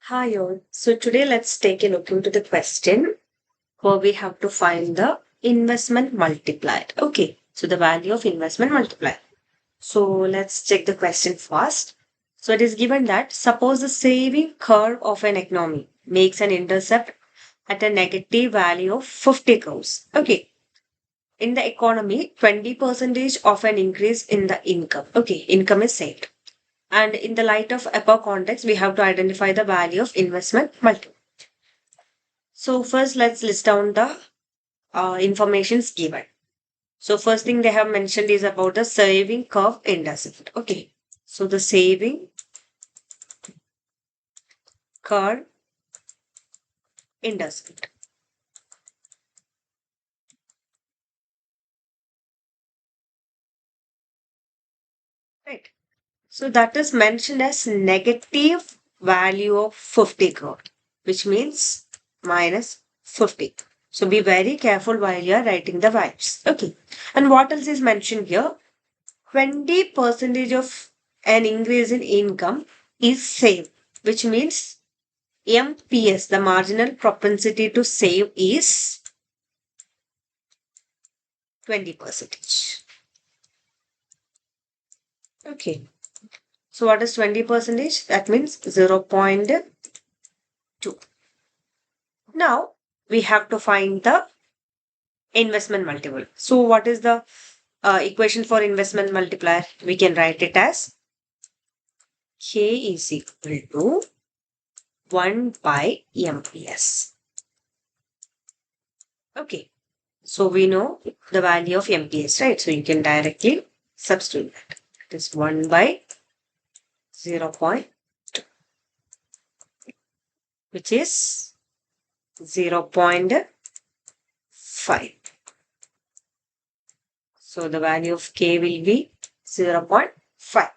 Hi all. So today let's take a look into the question where we have to find the investment multiplier. Okay, so the value of investment multiplier. So let's check the question first. So it is given that suppose the saving curve of an economy makes an intercept at a negative value of 50 crores. Okay, in the economy, 20% of an increase in the income. Okay, income is saved. And in the light of above context, we have to identify the value of investment multiplier. So first, let's list down the informations given. So first thing they have mentioned is about the saving curve intercept. Okay. So the saving curve intercept. Right. So that is mentioned as negative value of 50 crore, which means minus 50. So be very careful while you are writing the values. Okay. And what else is mentioned here? 20% of an increase in income is saved, which means MPS, the marginal propensity to save, is 20%. Okay. So what is 20%? That means 0.2. Now we have to find the investment multiple. So what is the equation for investment multiplier? We can write it as K is equal to 1 by MPS. Okay. So we know the value of MPS, right? So you can directly substitute that. It is 1 by 0.2, which is 0.5. So the value of K will be 0.5.